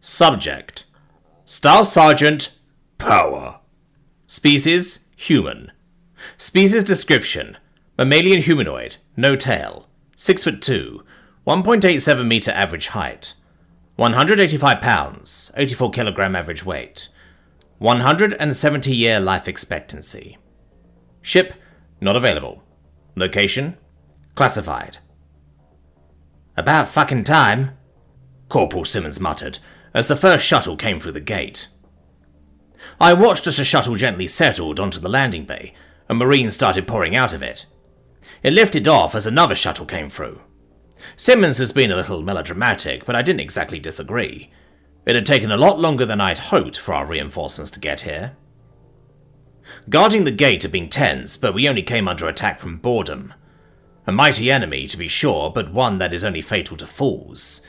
Subject: Staff Sergeant Power. Species: Human. Species description: Mammalian humanoid, no tail, 6'2", 1.87 meter average height, 185 pounds, 84 kilogram average weight, 170-year life expectancy. Ship: not available. Location: classified. About fucking time, Corporal Simmons muttered as the first shuttle came through the gate. I watched as the shuttle gently settled onto the landing bay and Marines started pouring out of it. It lifted off as another shuttle came through. Simmons has been a little melodramatic, but I didn't exactly disagree. It had taken a lot longer than I'd hoped for our reinforcements to get here. Guarding the gate had been tense, but we only came under attack from boredom. A mighty enemy, to be sure, but one that is only fatal to fools.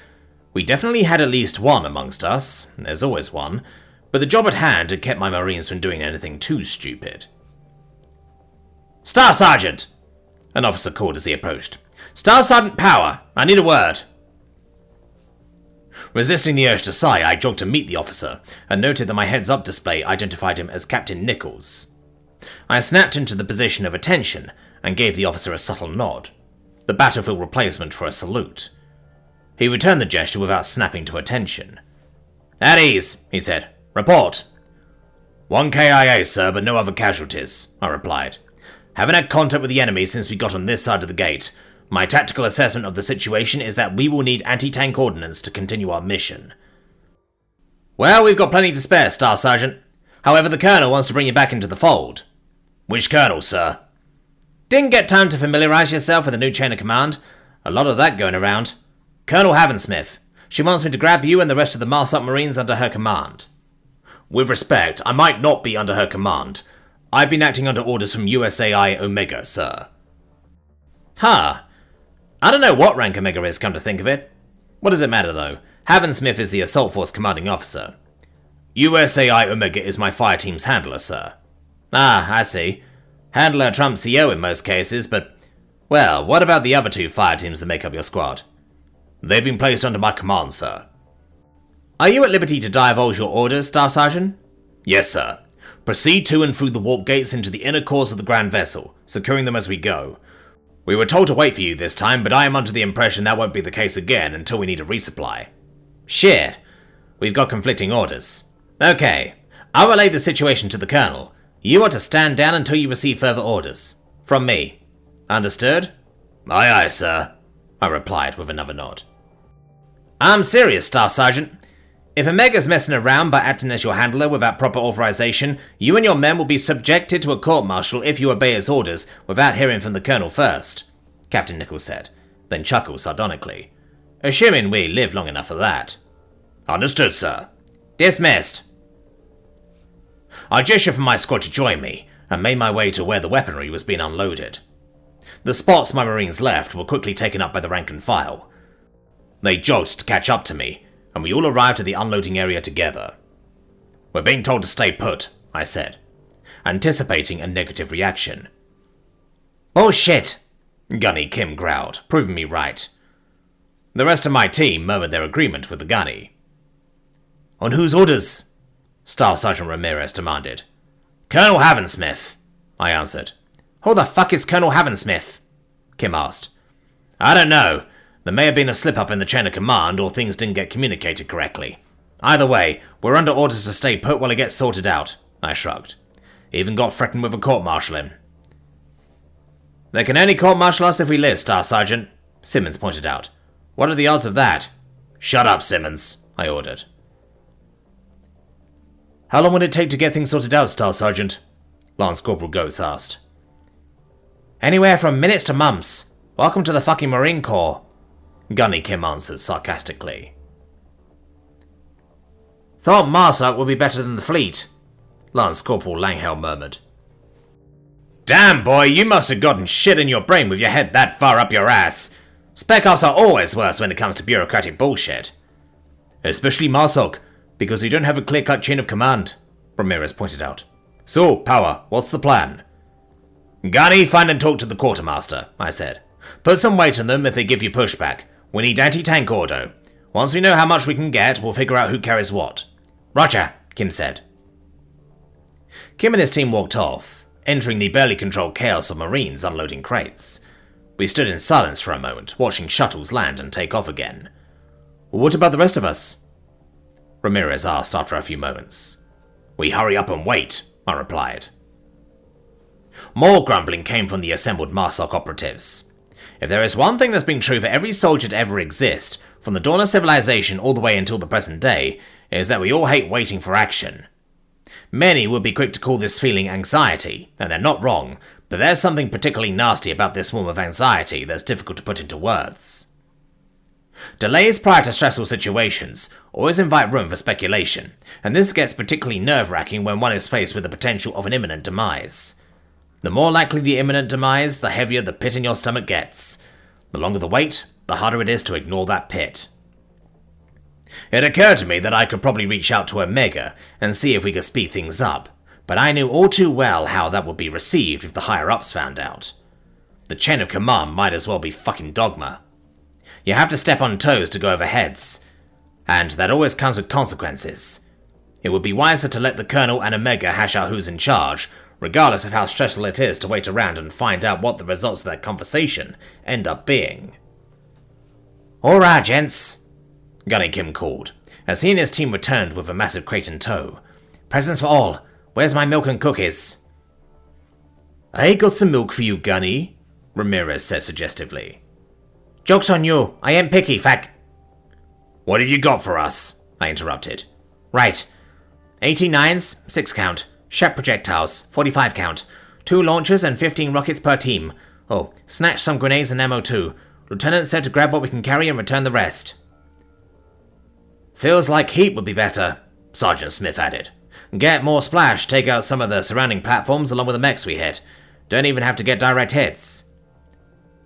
We definitely had at least one amongst us, there's always one, but the job at hand had kept my Marines from doing anything too stupid. Staff Sergeant! An officer called as he approached. Staff Sergeant Power, I need a word. Resisting the urge to sigh, I jogged to meet the officer, and noted that my heads-up display identified him as Captain Nichols. I snapped into the position of attention, and gave the officer a subtle nod, the battlefield replacement for a salute. He returned the gesture without snapping to attention. At ease, he said. Report. 1 KIA, sir, but no other casualties, I replied. Haven't had contact with the enemy since we got on this side of the gate. My tactical assessment of the situation is that we will need anti-tank ordnance to continue our mission. Well, we've got plenty to spare, Staff Sergeant. However, the Colonel wants to bring you back into the fold. Which Colonel, sir? Didn't get time to familiarise yourself with the new chain of command. A lot of that going around. Colonel Havensmith. She wants me to grab you and the rest of the Marsup Marines under her command. With respect, I might not be under her command. I've been acting under orders from USAI Omega, sir. Huh. I don't know what rank Omega is, come to think of it. What does it matter, though? Havensmith is the Assault Force commanding officer. USAI Omega is my fire team's handler, sir. Ah, I see. Handler trumps CO in most cases, but... Well, what about the other 2 fire teams that make up your squad? They've been placed under my command, sir. Are you at liberty to divulge your orders, Staff Sergeant? Yes, sir. Proceed to and through the warp gates into the inner cores of the Grand Vessel, securing them as we go. We were told to wait for you this time, but I am under the impression that won't be the case again until we need a resupply. Shit. We've got conflicting orders. Okay. I'll relay the situation to the Colonel. You are to stand down until you receive further orders. From me. Understood? Aye, aye, sir, I replied with another nod. I'm serious, Staff Sergeant. If Omega's messing around by acting as your handler without proper authorization, you and your men will be subjected to a court-martial if you obey his orders without hearing from the Colonel first, Captain Nichols said, then chuckled sardonically. Assuming we live long enough for that. Understood, sir. Dismissed. I gestured for my squad to join me, and made my way to where the weaponry was being unloaded. The spots my Marines left were quickly taken up by the rank and file. They jogged to catch up to me, and we all arrived at the unloading area together. We're being told to stay put, I said, anticipating a negative reaction. Bullshit, Gunny Kim growled, proving me right. The rest of my team murmured their agreement with the gunny. On whose orders? Staff Sergeant Ramirez demanded. Colonel Havensmith, I answered. Who the fuck is Colonel Havensmith? Kim asked. I don't know. There may have been a slip-up in the chain of command, or things didn't get communicated correctly. Either way, we're under orders to stay put while it gets sorted out, I shrugged. Even got threatened with a court-martialing. They can only court-martial us if we live, Staff Sergeant, Simmons pointed out. What are the odds of that? Shut up, Simmons, I ordered. How long would it take to get things sorted out, Staff Sergeant? Lance Corporal Goetz asked. Anywhere from minutes to months. Welcome to the fucking Marine Corps, Gunny Kim answered sarcastically. Thought Marsup would be better than the fleet, Lance Corporal Langhale murmured. Damn, boy, you must have gotten shit in your brain with your head that far up your ass. Spec Ops are always worse when it comes to bureaucratic bullshit. Especially Marsoc, because you don't have a clear-cut chain of command, Ramirez pointed out. So, Power, what's the plan? Gunny, find and talk to the quartermaster, I said. Put some weight on them if they give you pushback. We need anti-tank order. Once we know how much we can get, we'll figure out who carries what. Roger, Kim said. Kim and his team walked off, entering the barely controlled chaos of Marines unloading crates. We stood in silence for a moment, watching shuttles land and take off again. What about the rest of us? Ramirez asked after a few moments. We hurry up and wait, I replied. More grumbling came from the assembled Marsoc operatives. If there is one thing that's been true for every soldier to ever exist, from the dawn of civilization all the way until the present day, it is that we all hate waiting for action. Many would be quick to call this feeling anxiety, and they're not wrong, but there's something particularly nasty about this form of anxiety that's difficult to put into words. Delays prior to stressful situations always invite room for speculation, and this gets particularly nerve-wracking when one is faced with the potential of an imminent demise. The more likely the imminent demise, the heavier the pit in your stomach gets. The longer the wait, the harder it is to ignore that pit. It occurred to me that I could probably reach out to Omega and see if we could speed things up, but I knew all too well how that would be received if the higher-ups found out. The chain of command might as well be fucking dogma. You have to step on toes to go over heads, and that always comes with consequences. It would be wiser to let the Colonel and Omega hash out who's in charge, regardless of how stressful it is to wait around and find out what the results of that conversation end up being. Alright, gents, Gunny Kim called, as he and his team returned with a massive crate in tow. Presents for all. Where's my milk and cookies? I got some milk for you, Gunny, Ramirez said suggestively. Joke's on you. I ain't picky, fac. What have you got for us? I interrupted. Right. 89s, 6 count. Shep projectiles, 45 count. 2 launchers and 15 rockets per team. Oh, snatch some grenades and ammo too. Lieutenant said to grab what we can carry and return the rest. Feels like heat would be better, Sergeant Smith added. Get more splash, take out some of the surrounding platforms along with the mechs we hit. Don't even have to get direct hits.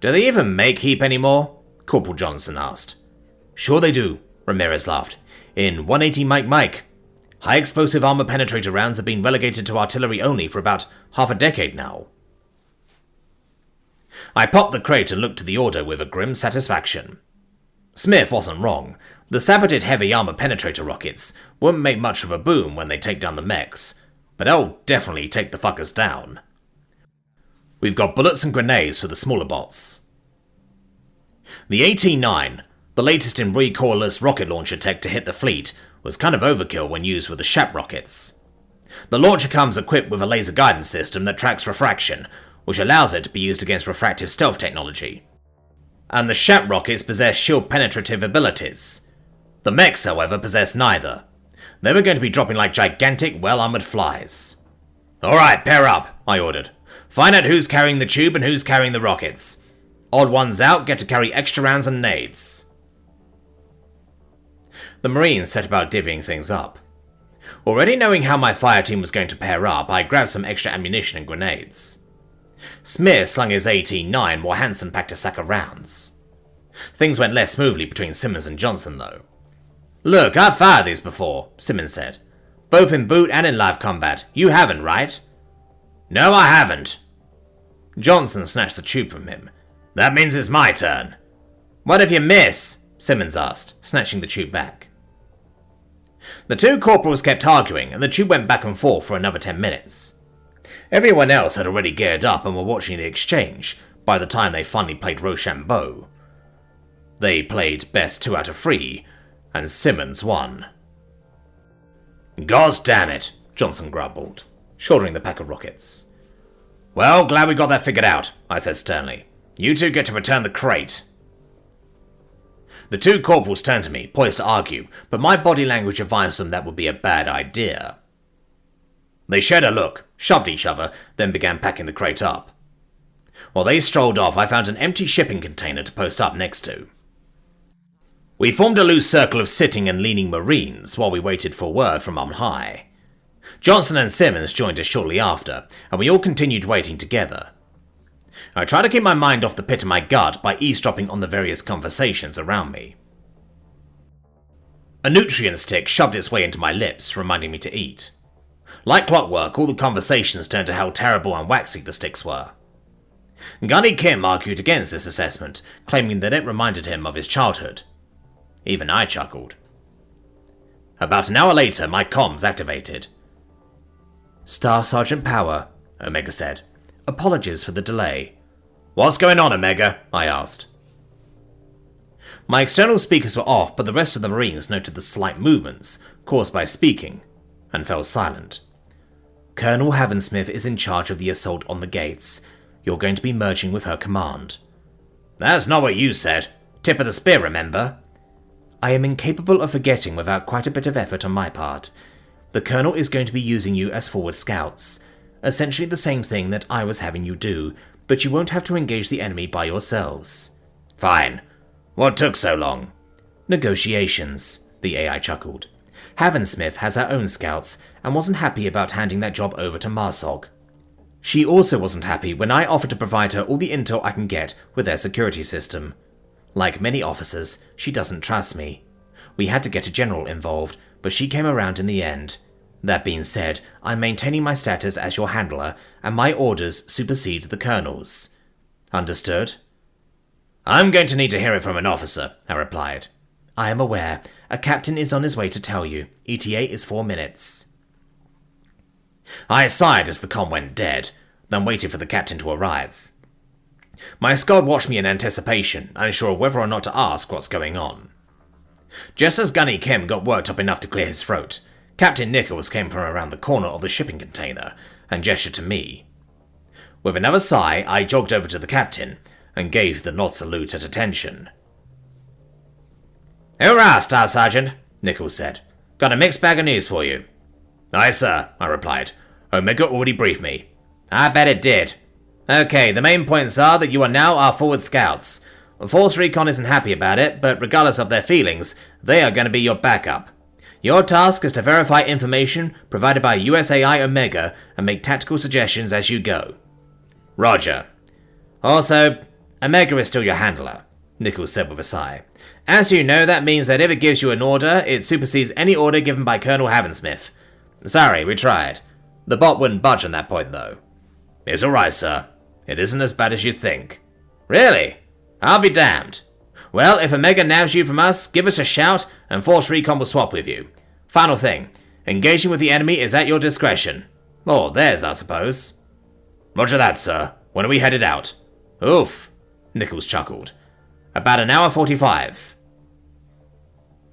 Do they even make heap anymore? Corporal Johnson asked. Sure they do, Ramirez laughed. In 180 Mike. High explosive armor penetrator rounds have been relegated to artillery only for about half a decade now. I popped the crate and looked to the order with a grim satisfaction. Smith wasn't wrong. The saboted heavy armor penetrator rockets won't make much of a boom when they take down the mechs, but they'll definitely take the fuckers down. We've got bullets and grenades for the smaller bots. The AT-9, the latest in recoilless rocket launcher tech to hit the fleet, was kind of overkill when used with the Shep rockets. The launcher comes equipped with a laser guidance system that tracks refraction, which allows it to be used against refractive stealth technology. And the Shep rockets possess shield penetrative abilities. The mechs, however, possess neither. They were going to be dropping like gigantic, well-armored flies. Alright, pair up, I ordered. Find out who's carrying the tube and who's carrying the rockets. Odd ones out get to carry extra rounds and nades. The Marines set about divvying things up. Already knowing how my fire team was going to pair up, I grabbed some extra ammunition and grenades. Smith slung his AT-9 while Hanson packed a sack of rounds. Things went less smoothly between Simmons and Johnson, though. Look, I've fired these before, Simmons said. Both in boot and in live combat. You haven't, right? No, I haven't. Johnson snatched the tube from him. That means it's my turn. What if you miss? Simmons asked, snatching the tube back. The two corporals kept arguing, and the tube went back and forth for another 10 minutes. Everyone else had already geared up and were watching the exchange by the time they finally played Rochambeau. They played best 2 out of 3, and Simmons won. Gosh damn it, Johnson grumbled, shouldering the pack of rockets. Well, glad we got that figured out, I said sternly. You two get to return the crate. The two corporals turned to me, poised to argue, but my body language advised them that would be a bad idea. They shared a look, shoved each other, then began packing the crate up. While they strolled off, I found an empty shipping container to post up next to. We formed a loose circle of sitting and leaning Marines while we waited for word from on high. Johnson and Simmons joined us shortly after, and we all continued waiting together. I tried to keep my mind off the pit of my gut by eavesdropping on the various conversations around me. A nutrient stick shoved its way into my lips, reminding me to eat. Like clockwork, all the conversations turned to how terrible and waxy the sticks were. Gunny Kim argued against this assessment, claiming that it reminded him of his childhood. Even I chuckled. About an hour later, my comms activated. "Staff Sergeant Power," Omega said. "Apologies for the delay." "What's going on, Omega?" I asked. My external speakers were off, but the rest of the Marines noted the slight movements caused by speaking and fell silent. "Colonel Havensmith is in charge of the assault on the gates. You're going to be merging with her command." "That's not what you said. Tip of the spear, remember?" "I am incapable of forgetting without quite a bit of effort on my part. The Colonel is going to be using you as forward scouts. Essentially the same thing that I was having you do, but you won't have to engage the enemy by yourselves." "Fine. What took so long?" "Negotiations," the AI chuckled. "Havensmith has her own scouts and wasn't happy about handing that job over to Marsog. She also wasn't happy when I offered to provide her all the intel I can get with their security system. Like many officers, she doesn't trust me. We had to get a general involved, but she came around in the end. That being said, I'm maintaining my status as your handler, and my orders supersede the Colonel's. Understood?" "I'm going to need to hear it from an officer," I replied. "I am aware. A captain is on his way to tell you. ETA is 4 minutes. I sighed as the comm went dead, then waited for the captain to arrive. My squad watched me in anticipation, unsure whether or not to ask what's going on. Just as Gunny Kim got worked up enough to clear his throat, Captain Nichols came from around the corner of the shipping container and gestured to me. With another sigh, I jogged over to the captain and gave the nod salute at attention. "Hurrah, Staff Sergeant," Nichols said. "Got a mixed bag of news for you." "Aye, sir," I replied. "Omega already briefed me." "I bet it did. Okay, the main points are that you are now our forward scouts. Force Recon isn't happy about it, but regardless of their feelings, they are going to be your backup. Your task is to verify information provided by USAI Omega and make tactical suggestions as you go." "Roger." "Also, Omega is still your handler," Nichols said with a sigh. "As you know, that means that if it gives you an order, it supersedes any order given by Colonel Havensmith. Sorry, we tried. The bot wouldn't budge on that point, though." "It's alright, sir. It isn't as bad as you think." "Really? I'll be damned. Well, if Omega nabs you from us, give us a shout, and Force Recon will swap with you. Final thing, engaging with the enemy is at your discretion. Or theirs, I suppose." "Roger that, sir. When are we headed out?" "Oof," Nichols chuckled. "About an hour 45.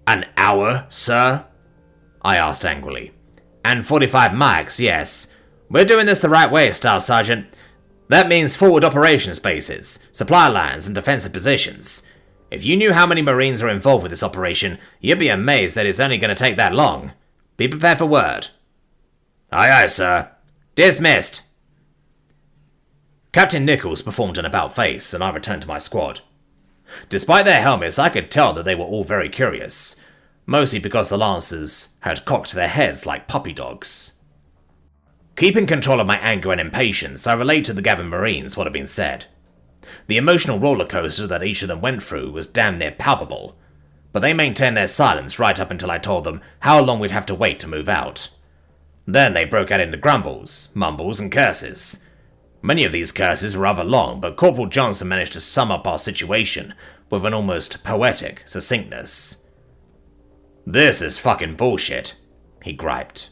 "An hour, sir?" I asked angrily. "And 45 mics, yes. We're doing this the right way, Staff Sergeant. That means forward operations bases, supply lines, and defensive positions. If you knew how many Marines are involved with this operation, you'd be amazed that it's only going to take that long. Be prepared for word." "Aye, aye, sir. Dismissed." Captain Nichols performed an about-face, and I returned to my squad. Despite their helmets, I could tell that they were all very curious, mostly because the Lancers had cocked their heads like puppy dogs. Keeping control of my anger and impatience, I relayed to the gathered Marines what had been said. The emotional roller coaster that each of them went through was damn near palpable, but they maintained their silence right up until I told them how long we'd have to wait to move out. Then they broke out into grumbles, mumbles, and curses. Many of these curses were rather long, but Corporal Johnson managed to sum up our situation with an almost poetic succinctness. "This is fucking bullshit," he griped.